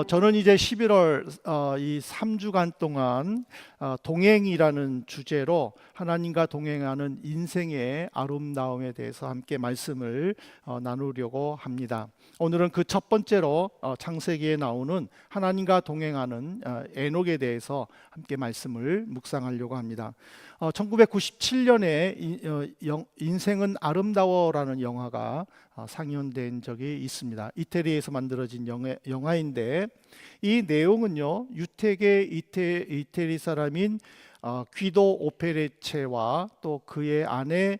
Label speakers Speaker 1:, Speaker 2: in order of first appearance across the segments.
Speaker 1: 저는 이제 11월 이 3주간 동안 동행이라는 주제로 하나님과 동행하는 인생의 아름다움에 대해서 함께 말씀을 나누려고 합니다. 오늘은 그 첫 번째로 창세기에 나오는 하나님과 동행하는 에녹에 대해서 함께 말씀을 묵상하려고 합니다. 1997년에 인생은 아름다워라는 영화가 상연된 적이 있습니다. 이태리에서 만들어진 영화인데 이 내용은요, 유택의 이태리 사람인 귀도 오페레체와 또 그의 아내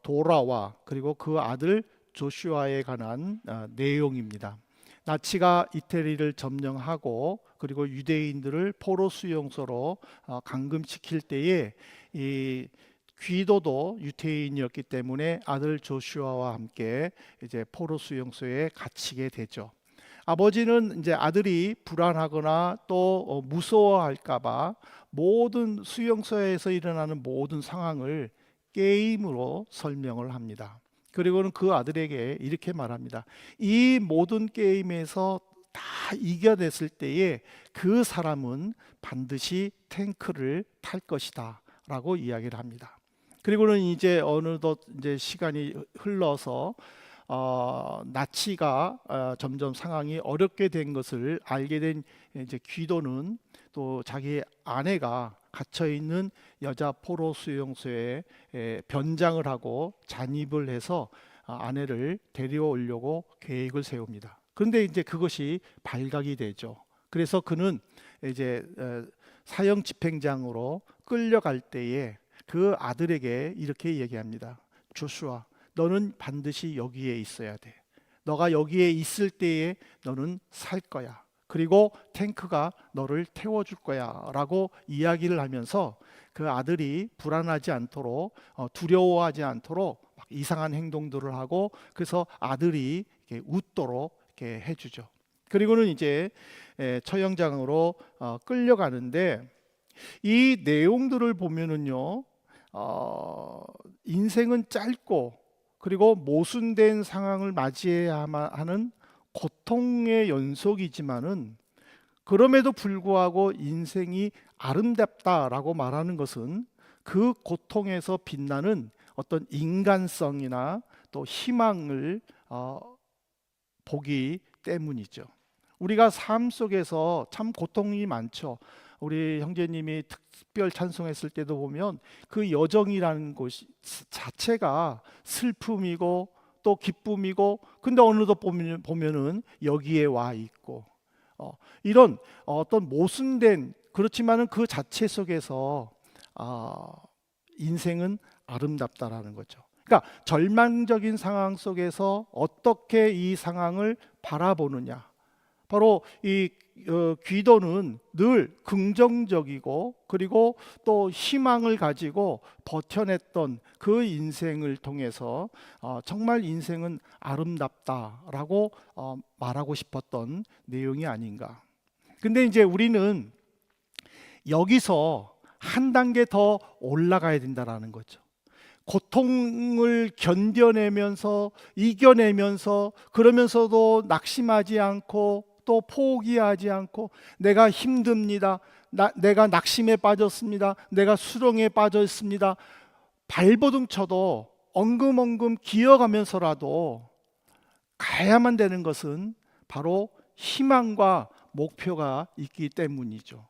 Speaker 1: 도라와 그리고 그 아들 조슈아에 관한 내용입니다. 나치가 이태리를 점령하고 그리고 유대인들을 포로 수용소로 감금시킬 때에 이 귀도도 유태인이었기 때문에 아들 조슈아와 함께 이제 포로 수용소에 갇히게 되죠. 아버지는 이제 아들이 불안하거나 또 무서워할까봐 모든 수용소에서 일어나는 모든 상황을 게임으로 설명을 합니다. 그리고는 그 아들에게 이렇게 말합니다. 이 모든 게임에서 다 이겨냈을 때에 그 사람은 반드시 탱크를 탈 것이다 라고 이야기를 합니다. 그리고는 이제 어느덧 이제 시간이 흘러서 나치가 점점 상황이 어렵게 된 것을 알게 된 이제 귀도는 또 자기 아내가 갇혀 있는 여자 포로 수용소에 변장을 하고 잔입을 해서 아내를 데려오려고 계획을 세웁니다. 그런데 이제 그것이 발각이 되죠. 그래서 그는 이제 사형 집행장으로 끌려갈 때에 그 아들에게 이렇게 얘기합니다. 조슈아, 너는 반드시 여기에 있어야 돼. 너가 여기에 있을 때에 너는 살 거야. 그리고 탱크가 너를 태워줄 거야 라고 이야기를 하면서 그 아들이 불안하지 않도록 두려워하지 않도록 막 이상한 행동들을 하고 그래서 아들이 이렇게 웃도록 이렇게 해주죠. 그리고는 이제 처형장으로 끌려가는데 이 내용들을 보면은요, 인생은 짧고 그리고 모순된 상황을 맞이해야 하는 고통의 연속이지만은 그럼에도 불구하고 인생이 아름답다라고 말하는 것은 그 고통에서 빛나는 어떤 인간성이나 또 희망을 보기 때문이죠. 우리가 삶 속에서 참 고통이 많죠. 우리 형제님이 특별 찬송했을 때도 보면 그 여정이라는 것이 자체가 슬픔이고 또 기쁨이고 근데 어느덧 보면은 여기에 와 있고 이런 어떤 모순된 그렇지만은 그 자체 속에서 인생은 아름답다라는 거죠. 그러니까 절망적인 상황 속에서 어떻게 이 상황을 바라보느냐. 바로 이 귀도는 늘 긍정적이고 그리고 또 희망을 가지고 버텨냈던 그 인생을 통해서 정말 인생은 아름답다라고 말하고 싶었던 내용이 아닌가. 근데 이제 우리는 여기서 한 단계 더 올라가야 된다라는 거죠. 고통을 견뎌내면서 이겨내면서 그러면서도 낙심하지 않고 또 포기하지 않고 내가 힘듭니다. 내가 낙심에 빠졌습니다. 내가 수렁에 빠져 있습니다. 발버둥 쳐도 엉금엉금 기어가면서라도 가야만 되는 것은 바로 희망과 목표가 있기 때문이죠.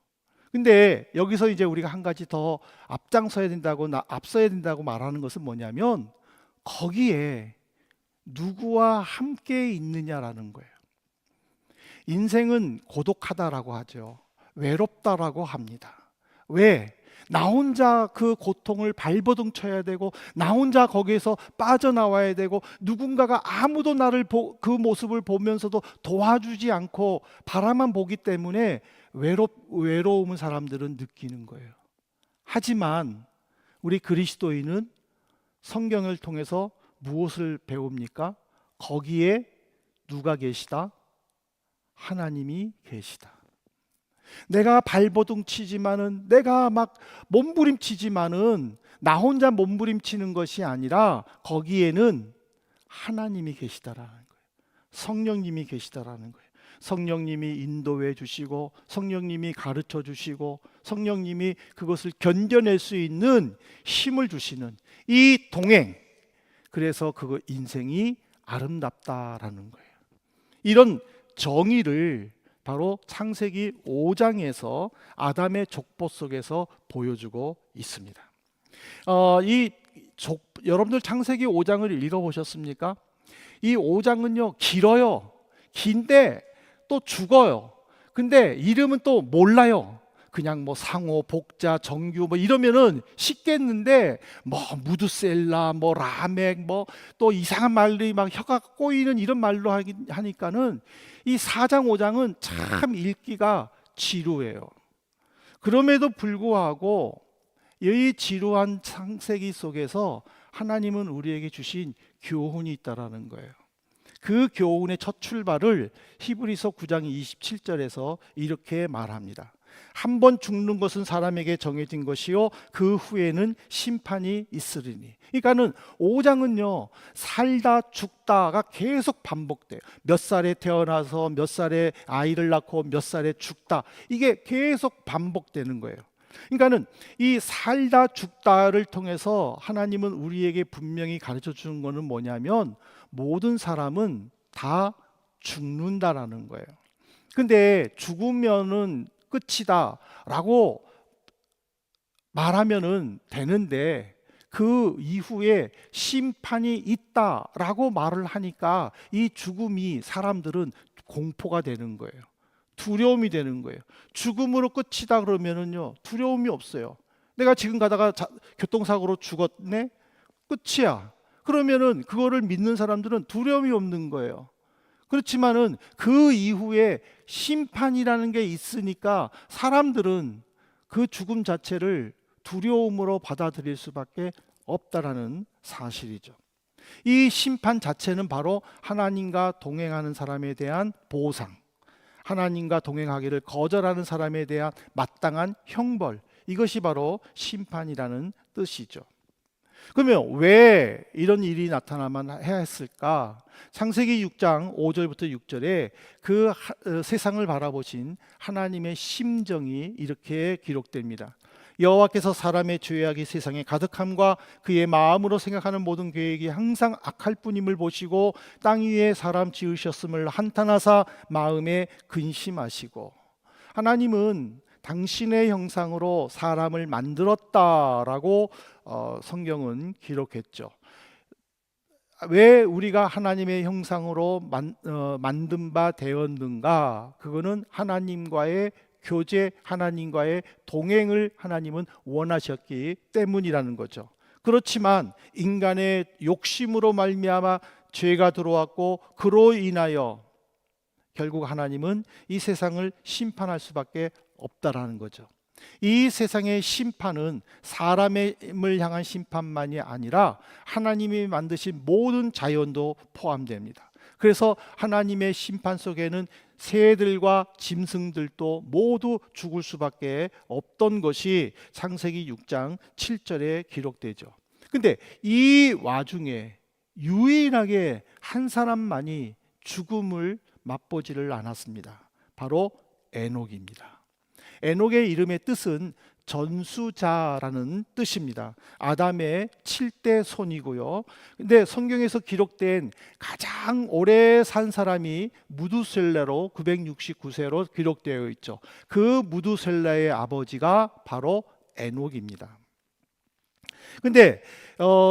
Speaker 1: 근데 여기서 이제 우리가 한 가지 더 앞장서야 된다고 앞서야 된다고 말하는 것은 뭐냐면 거기에 누구와 함께 있느냐라는 거예요. 인생은 고독하다라고 하죠. 외롭다라고 합니다. 왜? 나 혼자 그 고통을 발버둥 쳐야 되고 나 혼자 거기에서 빠져나와야 되고 누군가가 아무도 나를 그 모습을 보면서도 도와주지 않고 바라만 보기 때문에 외로움을 사람들은 느끼는 거예요. 하지만 우리 그리스도인은 성경을 통해서 무엇을 배웁니까? 거기에 누가 계시다? 하나님이 계시다. 내가 발버둥 치지만은 내가 막 몸부림치지만은 나 혼자 몸부림치는 것이 아니라 거기에는 하나님이 계시다라는 거예요. 성령님이 계시다라는 거예요. 성령님이 인도해 주시고 성령님이 가르쳐 주시고 성령님이 그것을 견뎌낼 수 있는 힘을 주시는 이 동행, 그래서 그거 인생이 아름답다라는 거예요. 이런 정의를 바로 창세기 5장에서 아담의 족보 속에서 보여주고 있습니다. 여러분들 창세기 5장을 읽어보셨습니까? 이 5장은요 길어요. 긴데 또 죽어요. 근데 이름은 또 몰라요. 그냥 뭐 상호, 복자, 정규 뭐 이러면은 쉽겠는데 뭐 무드셀라, 뭐 라멕, 뭐 또 이상한 말들이 막 혀가 꼬이는 이런 말로 하니까는 이 4장 5장은 참 읽기가 지루해요. 그럼에도 불구하고 이 지루한 창세기 속에서 하나님은 우리에게 주신 교훈이 있다라는 거예요. 그 교훈의 첫 출발을 히브리서 9장 27절에서 이렇게 말합니다. 한 번 죽는 것은 사람에게 정해진 것이요 그 후에는 심판이 있으리니. 그러니까는 5장은요 살다 죽다가 계속 반복돼요. 몇 살에 태어나서 몇 살에 아이를 낳고 몇 살에 죽다, 이게 계속 반복되는 거예요. 그러니까는 이 살다 죽다를 통해서 하나님은 우리에게 분명히 가르쳐 주는 것은 뭐냐면 모든 사람은 다 죽는다라는 거예요. 근데 죽으면은 끝이다라고 말하면은 되는데 그 이후에 심판이 있다라고 말을 하니까 이 죽음이 사람들은 공포가 되는 거예요. 두려움이 되는 거예요. 죽음으로 끝이다 그러면은요 두려움이 없어요. 내가 지금 가다가 교통사고로 죽었네? 끝이야. 그러면은 그거를 믿는 사람들은 두려움이 없는 거예요. 그렇지만은 그 이후에 심판이라는 게 있으니까 사람들은 그 죽음 자체를 두려움으로 받아들일 수밖에 없다라는 사실이죠. 이 심판 자체는 바로 하나님과 동행하는 사람에 대한 보상, 하나님과 동행하기를 거절하는 사람에 대한 마땅한 형벌, 이것이 바로 심판이라는 뜻이죠. 그러면 왜 이런 일이 나타나만 해야 했을까? 창세기 6장 5절부터 6절에 그 세상을 바라보신 하나님의 심정이 이렇게 기록됩니다. 여호와께서 사람의 죄악이 세상에 가득함과 그의 마음으로 생각하는 모든 계획이 항상 악할 뿐임을 보시고 땅 위에 사람 지으셨음을 한탄하사 마음에 근심하시고. 하나님은 당신의 형상으로 사람을 만들었다라고 성경은 기록했죠. 왜 우리가 하나님의 형상으로 만든 바 되었는가? 그거는 하나님과의 교제, 하나님과의 동행을 하나님은 원하셨기 때문이라는 거죠. 그렇지만 인간의 욕심으로 말미암아 죄가 들어왔고 그로 인하여 결국 하나님은 이 세상을 심판할 수밖에 없다라는 거죠. 이 세상의 심판은 사람을 향한 심판만이 아니라 하나님이 만드신 모든 자연도 포함됩니다. 그래서 하나님의 심판 속에는 새들과 짐승들도 모두 죽을 수밖에 없던 것이 창세기 6장 7절에 기록되죠. 근데 이 와중에 유일하게 한 사람만이 죽음을 맛보지를 않았습니다. 바로 에녹입니다. 에녹의 이름의 뜻은 전수자라는 뜻입니다. 아담의 7대 손이고요. 근데 성경에서 기록된 가장 오래 산 사람이 무두셀라로 969세로 기록되어 있죠. 그 무두셀라의 아버지가 바로 에녹입니다. 근데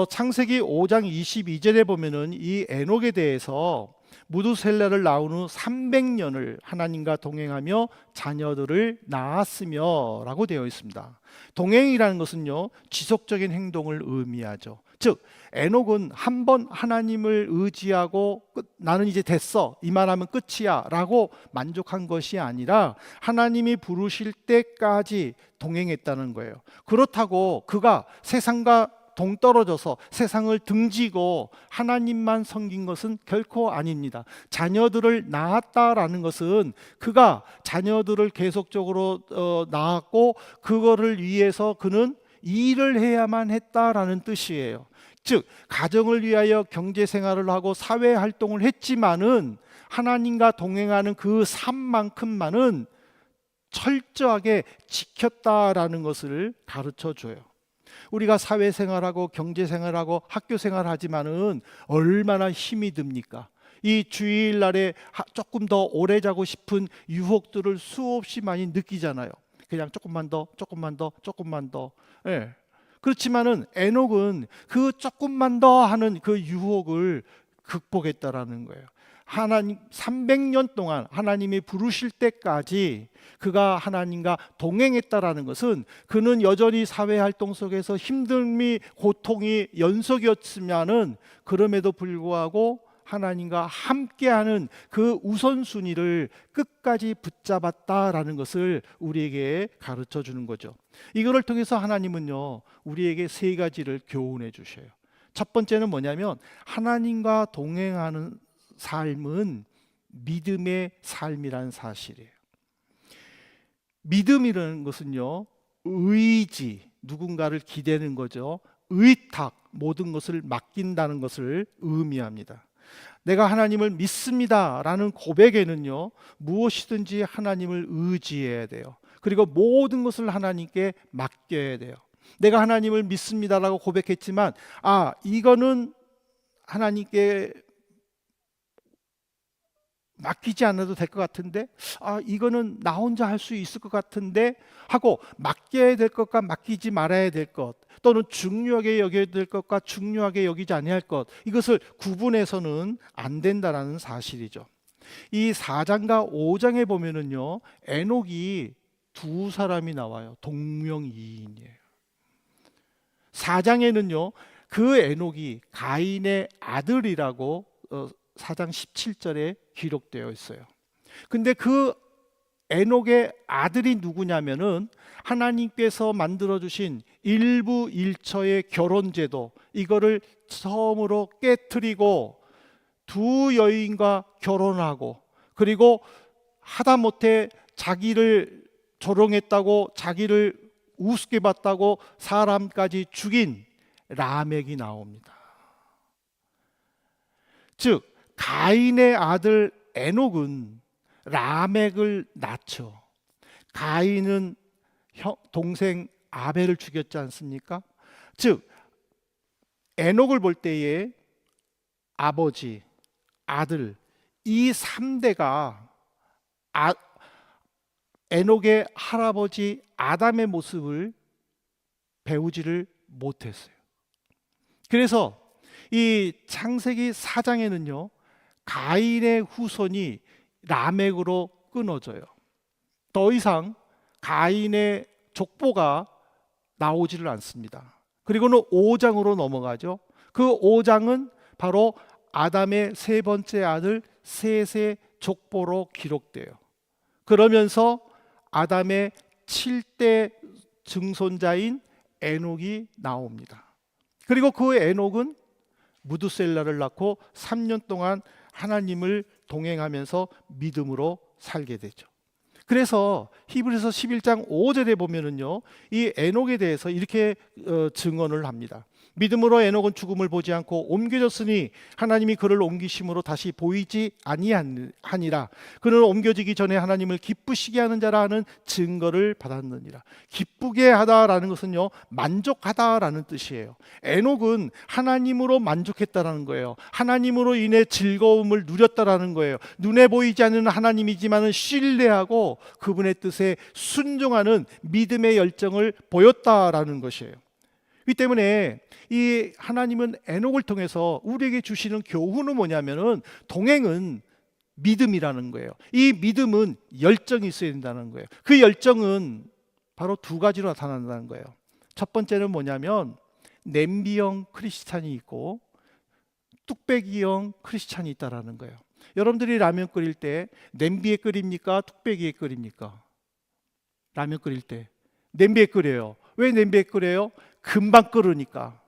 Speaker 1: 창세기 5장 22절에 보면은 이 에녹에 대해서 무두셀라를 낳은 후 300년을 하나님과 동행하며 자녀들을 낳았으며 라고 되어 있습니다. 동행이라는 것은요 지속적인 행동을 의미하죠. 즉 에녹은 한 번 하나님을 의지하고 나는 이제 됐어 이 말하면 끝이야 라고 만족한 것이 아니라 하나님이 부르실 때까지 동행했다는 거예요. 그렇다고 그가 세상과 동떨어져서 세상을 등지고 하나님만 섬긴 것은 결코 아닙니다. 자녀들을 낳았다라는 것은 그가 자녀들을 계속적으로 낳았고 그거를 위해서 그는 일을 해야만 했다라는 뜻이에요. 즉 가정을 위하여 경제 생활을 하고 사회 활동을 했지만은 하나님과 동행하는 그 삶만큼만은 철저하게 지켰다라는 것을 가르쳐 줘요. 우리가 사회생활하고 경제생활하고 학교생활하지만은 얼마나 힘이 듭니까? 이 주일날에 조금 더 오래 자고 싶은 유혹들을 수없이 많이 느끼잖아요. 그냥 조금만 더, 조금만 더, 조금만 더. 예. 그렇지만은 에녹은 그 조금만 더 하는 그 유혹을 극복했다라는 거예요. 하나님 300년 동안 하나님이 부르실 때까지 그가 하나님과 동행했다라는 것은 그는 여전히 사회 활동 속에서 힘듦이 고통이 연속이었지만은 그럼에도 불구하고 하나님과 함께하는 그 우선순위를 끝까지 붙잡았다라는 것을 우리에게 가르쳐 주는 거죠. 이거를 통해서 하나님은요 우리에게 세 가지를 교훈해 주셔요. 첫 번째는 뭐냐면 하나님과 동행하는 삶은 믿음의 삶이라는 사실이에요. 믿음이라는 것은요 의지, 누군가를 기대는 거죠. 의탁, 모든 것을 맡긴다는 것을 의미합니다. 내가 하나님을 믿습니다 라는 고백에는요 무엇이든지 하나님을 의지해야 돼요. 그리고 모든 것을 하나님께 맡겨야 돼요. 내가 하나님을 믿습니다라고 고백했지만 이거는 하나님께 맡기지 않아도 될 것 같은데 이거는 나 혼자 할 수 있을 것 같은데 하고 맡겨야 될 것과 맡기지 말아야 될 것, 또는 중요하게 여겨야 될 것과 중요하게 여기지 아니할 것, 이것을 구분해서는 안 된다라는 사실이죠. 이 4장과 5장에 보면은요 에녹이 두 사람이 나와요. 동명이인이에요. 4장에는요 그 에녹이 가인의 아들이라고 4장 17절에 기록되어 있어요. 근데 그 에녹의 아들이 누구냐면은 하나님께서 만들어 주신 일부 일처의 결혼 제도, 이거를 처음으로 깨트리고 두 여인과 결혼하고, 그리고 하다못해 자기를 조롱했다고, 자기를 우습게 봤다고 사람까지 죽인 라멕이 나옵니다. 즉 가인의 아들 에녹은 라멕을 낳죠. 가인은 동생 아벨을 죽였지 않습니까? 즉 에녹을 볼 때에 아버지, 아들, 이 3대가 에녹의 할아버지 아담의 모습을 배우지를 못했어요. 그래서 이 창세기 4장에는요 가인의 후손이 라멕으로 끊어져요. 더 이상 가인의 족보가 나오지를 않습니다. 그리고는 5장으로 넘어가죠. 그 5장은 바로 아담의 세 번째 아들 셋의 족보로 기록돼요. 그러면서 아담의 7대 증손자인 에녹이 나옵니다. 그리고 그 에녹은 무드셀라를 낳고 3년 동안 하나님을 동행하면서 믿음으로 살게 되죠. 그래서 히브리서 11장 5절에 보면은요 이 에녹에 대해서 이렇게 증언을 합니다. 믿음으로 에녹은 죽음을 보지 않고 옮겨졌으니 하나님이 그를 옮기심으로 다시 보이지 아니하니라. 그는 옮겨지기 전에 하나님을 기쁘시게 하는 자라 하는 증거를 받았느니라. 기쁘게 하다라는 것은요 만족하다라는 뜻이에요. 에녹은 하나님으로 만족했다라는 거예요. 하나님으로 인해 즐거움을 누렸다라는 거예요. 눈에 보이지 않는 하나님이지만은 신뢰하고 그분의 뜻에 순종하는 믿음의 열정을 보였다라는 것이에요. 이 때문에 이 하나님은 에녹을 통해서 우리에게 주시는 교훈은 뭐냐면은 동행은 믿음이라는 거예요. 이 믿음은 열정이 있어야 된다는 거예요. 그 열정은 바로 두 가지로 나타난다는 거예요. 첫 번째는 뭐냐면 냄비형 크리스찬이 있고 뚝배기형 크리스찬이 있다라는 거예요. 여러분들이 라면 끓일 때 냄비에 끓입니까? 뚝배기에 끓입니까? 라면 끓일 때 냄비에 끓여요. 왜 냄비에 끓여요? 금방 끓으니까.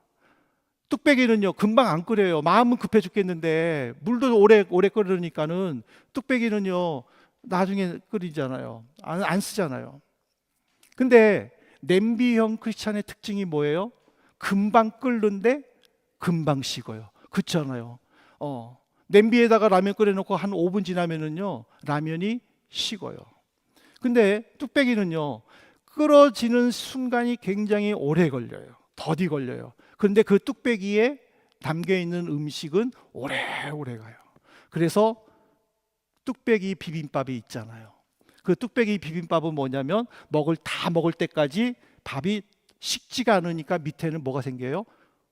Speaker 1: 뚝배기는요 금방 안 끓여요. 마음은 급해 죽겠는데 물도 오래 끓으니까는 뚝배기는요 나중에 끓이잖아요. 안 쓰잖아요. 근데 냄비형 크리스찬의 특징이 뭐예요? 금방 끓는데 금방 식어요. 그렇잖아요. 냄비에다가 라면 끓여놓고 한 5분 지나면은요 라면이 식어요. 근데 뚝배기는요 끓어지는 순간이 굉장히 오래 걸려요. 더디 걸려요. 그런데 그 뚝배기에 담겨 있는 음식은 오래오래 가요. 그래서 뚝배기 비빔밥이 있잖아요. 그 뚝배기 비빔밥은 뭐냐면 다 먹을 때까지 밥이 식지가 않으니까 밑에는 뭐가 생겨요?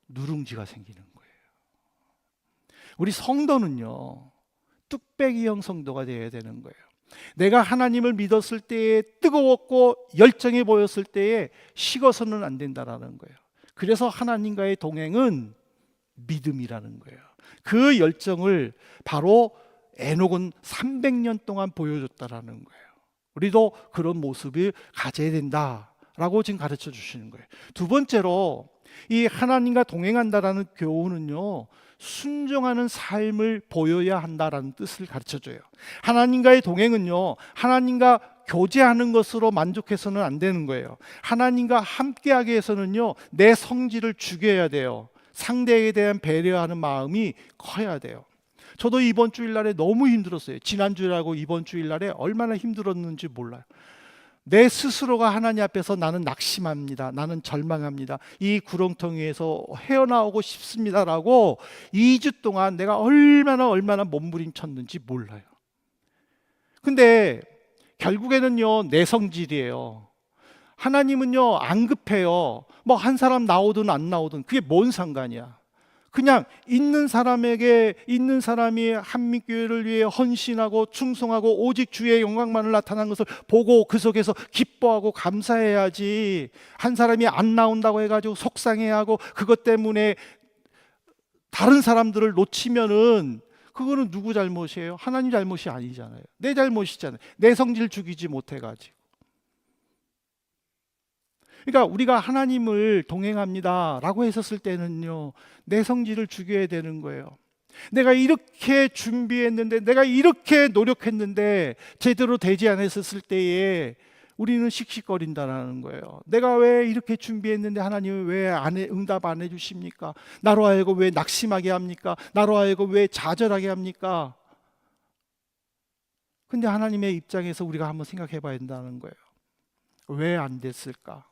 Speaker 1: 누룽지가 생기는 거예요. 우리 성도는요 뚝배기형 성도가 되어야 되는 거예요. 내가 하나님을 믿었을 때에 뜨거웠고 열정이 보였을 때에 식어서는 안 된다라는 거예요. 그래서 하나님과의 동행은 믿음이라는 거예요. 그 열정을 바로 에녹은 300년 동안 보여줬다라는 거예요. 우리도 그런 모습을 가져야 된다라고 지금 가르쳐 주시는 거예요. 두 번째로 이 하나님과 동행한다라는 교훈은요 순종하는 삶을 보여야 한다라는 뜻을 가르쳐 줘요. 하나님과의 동행은요 하나님과 교제하는 것으로 만족해서는 안 되는 거예요. 하나님과 함께하기 위해서는요 내 성질을 죽여야 돼요. 상대에 대한 배려하는 마음이 커야 돼요. 저도 이번 주일날에 너무 힘들었어요. 지난주일하고 이번 주일날에 얼마나 힘들었는지 몰라요. 내 스스로가 하나님 앞에서 나는 낙심합니다. 나는 절망합니다. 이 구렁텅이에서 헤어나오고 싶습니다라고 2주 동안 내가 얼마나 몸부림쳤는지 몰라요. 근데 결국에는요 내 성질이에요. 하나님은요 안 급해요. 뭐 한 사람 나오든 안 나오든 그게 뭔 상관이야. 그냥 있는 사람이 한민교회를 위해 헌신하고 충성하고 오직 주의 영광만을 나타난 것을 보고 그 속에서 기뻐하고 감사해야지. 한 사람이 안 나온다고 해가지고 속상해하고 그것 때문에 다른 사람들을 놓치면은 그거는 누구 잘못이에요? 하나님 잘못이 아니잖아요. 내 잘못이잖아요. 내 성질 죽이지 못해가지고. 그러니까 우리가 하나님을 동행합니다 라고 했었을 때는요 내 성질을 죽여야 되는 거예요. 내가 이렇게 준비했는데 내가 이렇게 노력했는데 제대로 되지 않았을 때에 우리는 씩씩거린다는 거예요. 내가 왜 이렇게 준비했는데 하나님은 왜 응답 안 해주십니까? 나로 하여금 왜 낙심하게 합니까? 나로 하여금 왜 좌절하게 합니까? 근데 하나님의 입장에서 우리가 한번 생각해 봐야 된다는 거예요. 왜 안 됐을까?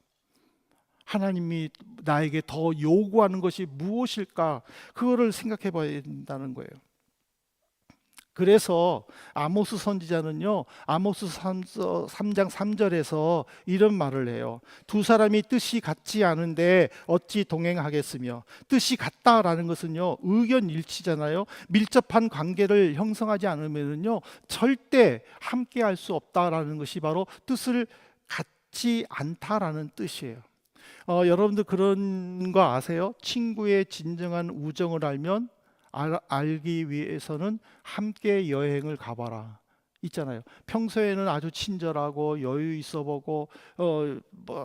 Speaker 1: 하나님이 나에게 더 요구하는 것이 무엇일까? 그거를 생각해 봐야 된다는 거예요. 그래서 아모스 선지자는요 아모스 3장 3절에서 이런 말을 해요. 두 사람이 뜻이 같지 않은데 어찌 동행하겠으며. 뜻이 같다라는 것은요 의견 일치잖아요. 밀접한 관계를 형성하지 않으면요 절대 함께 할 수 없다라는 것이 바로 뜻을 같지 않다라는 뜻이에요. 여러분들 그런 거 아세요? 친구의 진정한 우정을 알기 위해서는 함께 여행을 가봐라 있잖아요. 평소에는 아주 친절하고 여유 있어 보고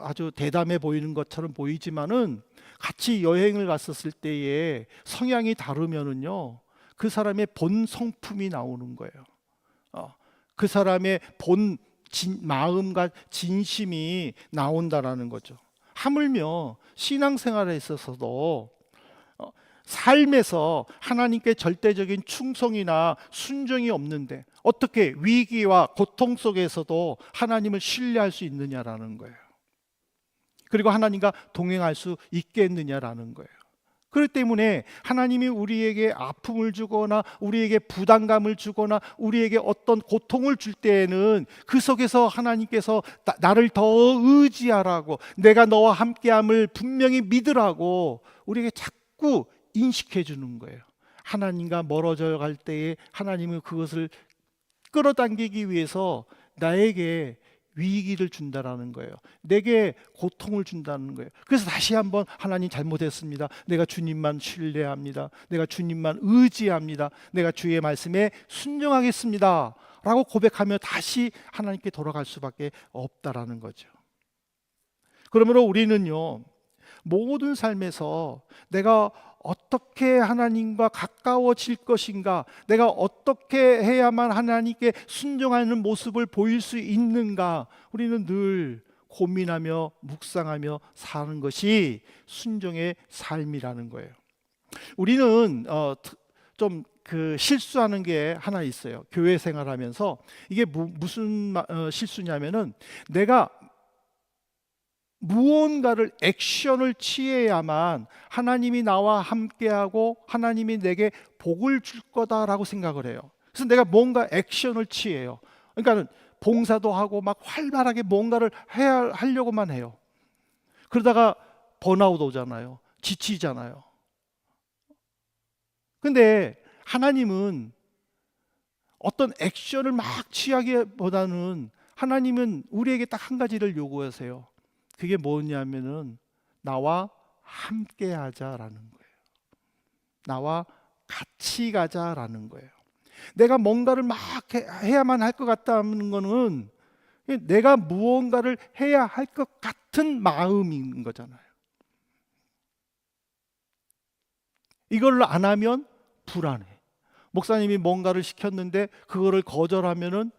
Speaker 1: 아주 대담해 보이는 것처럼 보이지만은 같이 여행을 갔었을 때에 성향이 다르면은요 그 사람의 본 성품이 나오는 거예요. 그 사람의 본 마음과 진심이 나온다라는 거죠. 하물며 신앙생활에 있어서도 삶에서 하나님께 절대적인 충성이나 순종이 없는데 어떻게 위기와 고통 속에서도 하나님을 신뢰할 수 있느냐라는 거예요. 그리고 하나님과 동행할 수 있겠느냐라는 거예요. 그렇기 때문에 하나님이 우리에게 아픔을 주거나 우리에게 부담감을 주거나 우리에게 어떤 고통을 줄 때에는 그 속에서 하나님께서 나를 더 의지하라고, 내가 너와 함께함을 분명히 믿으라고 우리에게 자꾸 인식해 주는 거예요. 하나님과 멀어져 갈 때에 하나님은 그것을 끌어당기기 위해서 나에게 위기를 준다라는 거예요. 내게 고통을 준다는 거예요. 그래서 다시 한번 하나님 잘못했습니다. 내가 주님만 신뢰합니다. 내가 주님만 의지합니다. 내가 주의 말씀에 순종하겠습니다 라고 고백하며 다시 하나님께 돌아갈 수밖에 없다라는 거죠. 그러므로 우리는요 모든 삶에서 내가 어떻게 하나님과 가까워질 것인가, 내가 어떻게 해야만 하나님께 순종하는 모습을 보일 수 있는가, 우리는 늘 고민하며 묵상하며 사는 것이 순종의 삶이라는 거예요. 우리는 좀 그 실수하는 게 하나 있어요. 교회 생활하면서 이게 무슨 실수냐면은 내가 무언가를 액션을 취해야만 하나님이 나와 함께하고 하나님이 내게 복을 줄 거다라고 생각을 해요. 그래서 내가 뭔가 액션을 취해요. 그러니까 봉사도 하고 막 활발하게 뭔가를 하려고만 해요. 그러다가 번아웃 오잖아요. 지치잖아요. 근데 하나님은 어떤 액션을 막 취하기보다는 하나님은 우리에게 딱 한 가지를 요구하세요. 그게 뭐냐면은 나와 함께 하자라는 거예요. 나와 같이 가자라는 거예요. 내가 뭔가를 막 해야만 할 것 같다는 거는 내가 무언가를 해야 할 것 같은 마음인 거잖아요. 이걸로 안 하면 불안해. 목사님이 뭔가를 시켰는데 그거를 거절하면은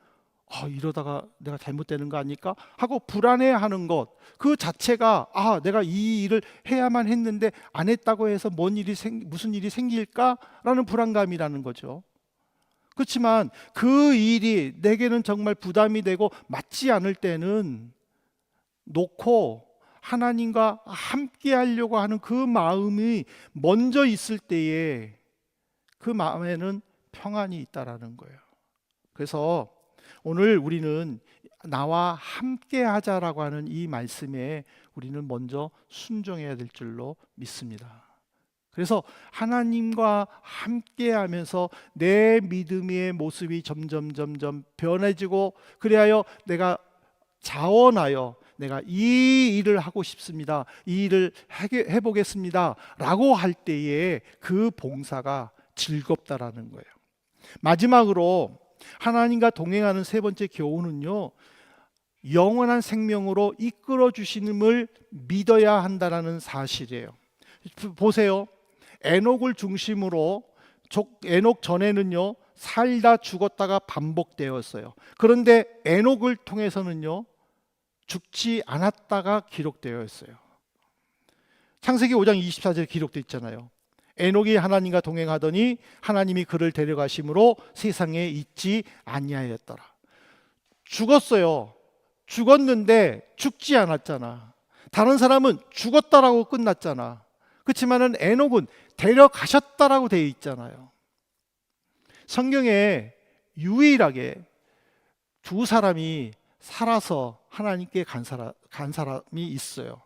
Speaker 1: 이러다가 내가 잘못되는 거 아닐까 하고 불안해하는 것 그 자체가 내가 이 일을 해야만 했는데 안 했다고 해서 무슨 일이 생길까라는 불안감이라는 거죠. 그렇지만 그 일이 내게는 정말 부담이 되고 맞지 않을 때는 놓고 하나님과 함께 하려고 하는 그 마음이 먼저 있을 때에 그 마음에는 평안이 있다라는 거예요. 그래서 오늘 우리는 나와 함께 하자라고 하는 이 말씀에 우리는 먼저 순종해야 될 줄로 믿습니다. 그래서 하나님과 함께 하면서 내 믿음의 모습이 점점 변해지고 그리하여 내가 자원하여 내가 이 일을 하고 싶습니다. 이 일을 해보겠습니다. 라고 할 때에 그 봉사가 즐겁다라는 거예요. 마지막으로 하나님과 동행하는 세 번째 교훈은요, 영원한 생명으로 이끌어 주심을 믿어야 한다는 사실이에요. 보세요. 에녹을 중심으로 에녹 전에는요 살다 죽었다가 반복되었어요. 그런데 에녹을 통해서는요 죽지 않았다가 기록되어 있어요. 창세기 5장 24절에 기록되어 있잖아요. 에녹이 하나님과 동행하더니 하나님이 그를 데려가심으로 세상에 있지 아니하였더라. 죽었어요. 죽었는데 죽지 않았잖아. 다른 사람은 죽었다라고 끝났잖아. 그렇지만은 에녹은 데려가셨다라고 되어 있잖아요. 성경에 유일하게 두 사람이 살아서 하나님께 간 사람이 있어요.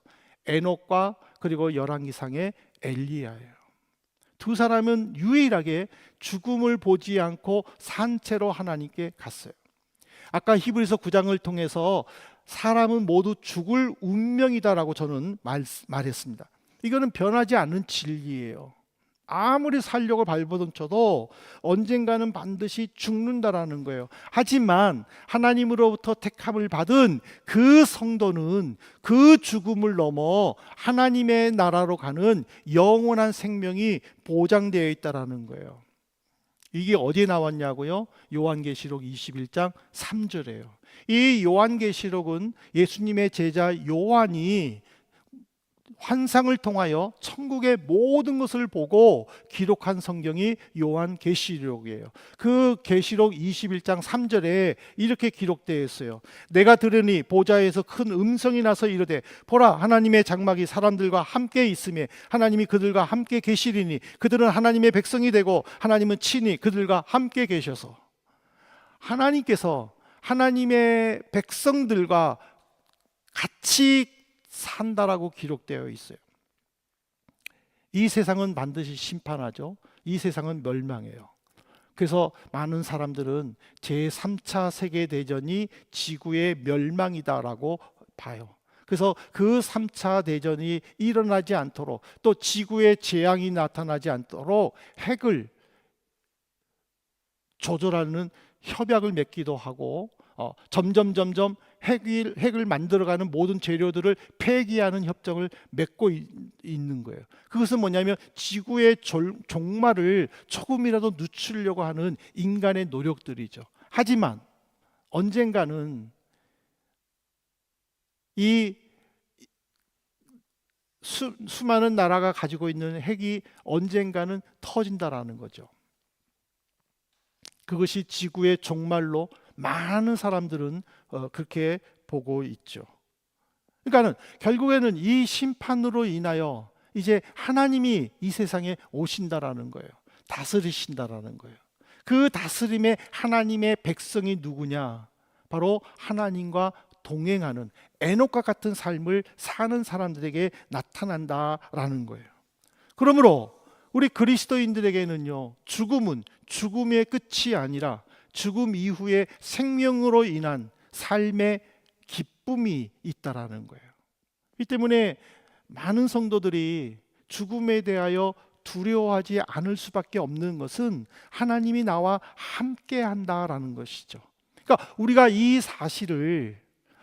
Speaker 1: 에녹과 그리고 열왕기상의 엘리야예요. 두 사람은 유일하게 죽음을 보지 않고 산채로 하나님께 갔어요. 아까 히브리서 9장을 통해서 사람은 모두 죽을 운명이다라고 저는 말했습니다. 이거는 변하지 않는 진리예요. 아무리 살려고 발버둥 쳐도 언젠가는 반드시 죽는다라는 거예요. 하지만 하나님으로부터 택함을 받은 그 성도는 그 죽음을 넘어 하나님의 나라로 가는 영원한 생명이 보장되어 있다라는 거예요. 이게 어디에 나왔냐고요? 요한계시록 21장 3절이에요. 이 요한계시록은 예수님의 제자 요한이 환상을 통하여 천국의 모든 것을 보고 기록한 성경이 요한계시록이에요. 그 계시록 21장 3절에 이렇게 기록되어 있어요. 내가 들으니 보좌에서 큰 음성이 나서 이르되 보라 하나님의 장막이 사람들과 함께 있으며 하나님이 그들과 함께 계시리니 그들은 하나님의 백성이 되고 하나님은 친히 그들과 함께 계셔서 하나님께서 하나님의 백성들과 같이 산다라고 기록되어 있어요. 이 세상은 반드시 심판하죠. 이 세상은 멸망해요. 그래서 많은 사람들은 제3차 세계대전이 지구의 멸망이다라고 봐요. 그래서 그 3차 대전이 일어나지 않도록 또 지구에 재앙이 나타나지 않도록 핵을 조절하는 협약을 맺기도 하고 점점 핵을 만들어가는 모든 재료들을 폐기하는 협정을 맺고 있는 거예요. 그것은 뭐냐면 지구의 종말을 조금이라도 늦추려고 하는 인간의 노력들이죠. 하지만 언젠가는 이 수많은 나라가 가지고 있는 핵이 언젠가는 터진다라는 거죠. 그것이 지구의 종말로 많은 사람들은 그렇게 보고 있죠. 그러니까는 결국에는 이 심판으로 인하여 이제 하나님이 이 세상에 오신다라는 거예요. 다스리신다라는 거예요. 그 다스림의 하나님의 백성이 누구냐? 바로 하나님과 동행하는 에녹과 같은 삶을 사는 사람들에게 나타난다라는 거예요. 그러므로 우리 그리스도인들에게는요, 죽음은 죽음의 끝이 아니라 죽음 이후의 생명으로 인한 삶의 기쁨이 있다라는 거예요. 이 때문에 많은 성도들이 죽음에 대하여 두려워하지 않을 수밖에 없는 것은 하나님이 나와 함께 한다라는 것이죠. 그러니까 우리가 이 사실을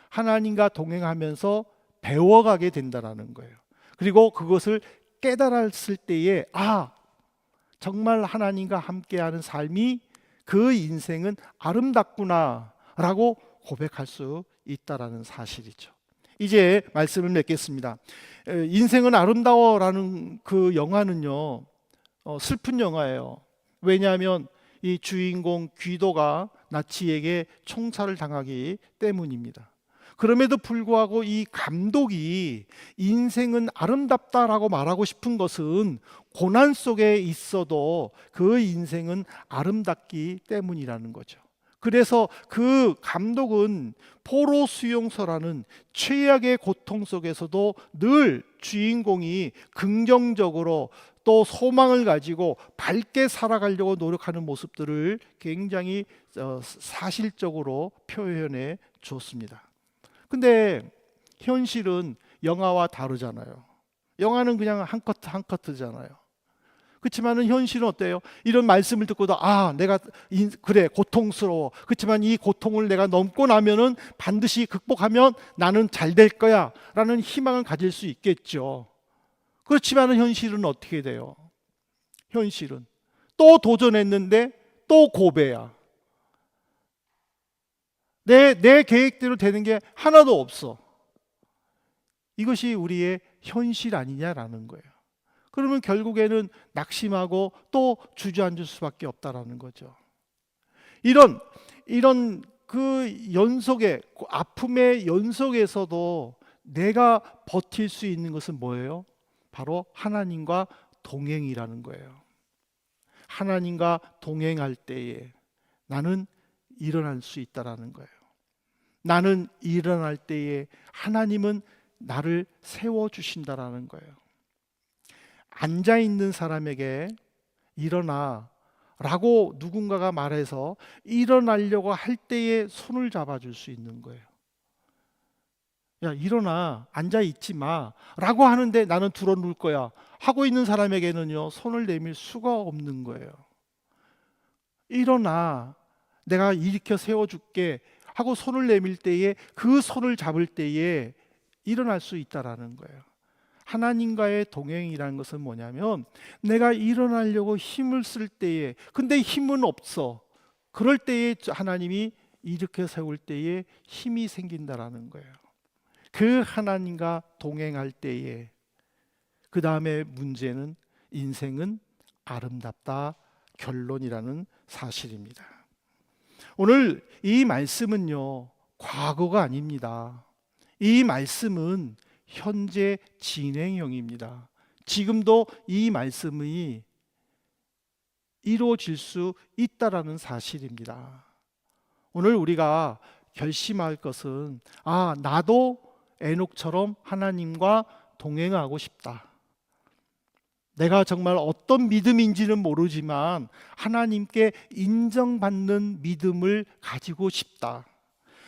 Speaker 1: 하나님과 동행하면서 배워가게 된다라는 거예요. 그리고 그것을 깨달았을 때에 정말 하나님과 함께하는 삶이 그 인생은 아름답구나라고 고백할 수 있다라는 사실이죠. 이제 말씀을 맺겠습니다. 인생은 아름다워라는 그 영화는요, 슬픈 영화예요. 왜냐하면 이 주인공 귀도가 나치에게 총살을 당하기 때문입니다. 그럼에도 불구하고 이 감독이 인생은 아름답다라고 말하고 싶은 것은 고난 속에 있어도 그 인생은 아름답기 때문이라는 거죠. 그래서 그 감독은 포로 수용소라는 최악의 고통 속에서도 늘 주인공이 긍정적으로 또 소망을 가지고 밝게 살아가려고 노력하는 모습들을 굉장히 사실적으로 표현해 줬습니다. 근데 현실은 영화와 다르잖아요. 영화는 그냥 한 커트 한 커트잖아요. 그렇지만은 현실은 어때요? 이런 말씀을 듣고도 내가 그래 고통스러워. 그렇지만 이 고통을 내가 넘고 나면은 반드시 극복하면 나는 잘 될 거야라는 희망을 가질 수 있겠죠. 그렇지만은 현실은 어떻게 돼요? 현실은 또 도전했는데 또 고배야. 내 계획대로 되는 게 하나도 없어. 이것이 우리의 현실 아니냐라는 거예요. 그러면 결국에는 낙심하고 또 주저앉을 수밖에 없다라는 거죠. 이런 그 연속의 아픔의 연속에서도 내가 버틸 수 있는 것은 뭐예요? 바로 하나님과 동행이라는 거예요. 하나님과 동행할 때에 나는 일어날 수 있다라는 거예요. 나는 일어날 때에 하나님은 나를 세워주신다라는 거예요. 앉아있는 사람에게 일어나 라고 누군가가 말해서 일어나려고 할 때에 손을 잡아줄 수 있는 거예요. 야, 일어나, 앉아있지 마 라고 하는데 나는 들어 누울 거야 하고 있는 사람에게는요, 손을 내밀 수가 없는 거예요. 일어나, 내가 일으켜 세워줄게 하고 손을 내밀 때에 그 손을 잡을 때에 일어날 수 있다라는 거예요. 하나님과의 동행이라는 것은 뭐냐면 내가 일어나려고 힘을 쓸 때에 근데 힘은 없어. 그럴 때에 하나님이 일으켜 세울 때에 힘이 생긴다라는 거예요. 그 하나님과 동행할 때에 그 다음에 문제는 인생은 아름답다 결론이라는 사실입니다. 오늘 이 말씀은요, 과거가 아닙니다. 이 말씀은 현재 진행형입니다. 지금도 이 말씀이 이루어질 수 있다라는 사실입니다. 오늘 우리가 결심할 것은 나도 에녹처럼 하나님과 동행하고 싶다. 내가 정말 어떤 믿음인지는 모르지만 하나님께 인정받는 믿음을 가지고 싶다.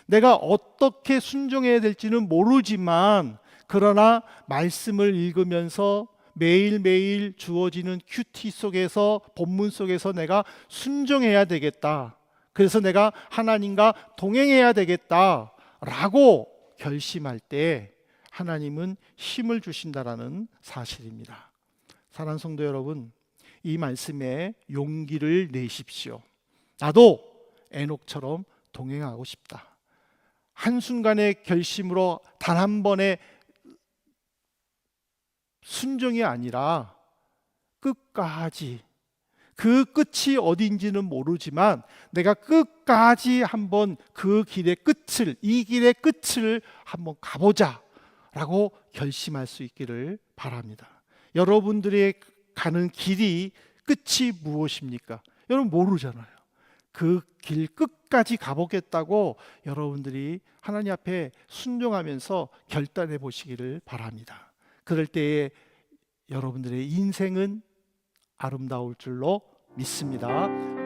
Speaker 1: 내가 어떻게 순종해야 될지는 모르지만 그러나 말씀을 읽으면서 매일매일 주어지는 큐티 속에서 본문 속에서 내가 순종해야 되겠다. 그래서 내가 하나님과 동행해야 되겠다 라고 결심할 때 하나님은 힘을 주신다라는 사실입니다. 사랑하는 성도 여러분, 이 말씀에 용기를 내십시오. 나도 에녹처럼 동행하고 싶다. 한순간의 결심으로 단 한 번의 순종이 아니라 끝까지, 그 끝이 어딘지는 모르지만 내가 끝까지 한번 그 길의 끝을, 이 길의 끝을 한번 가보자 라고 결심할 수 있기를 바랍니다. 여러분들의 가는 길이 끝이 무엇입니까? 여러분 모르잖아요. 그 길 끝까지 가보겠다고 여러분들이 하나님 앞에 순종하면서 결단해 보시기를 바랍니다. 그럴 때에 여러분들의 인생은 아름다울 줄로 믿습니다.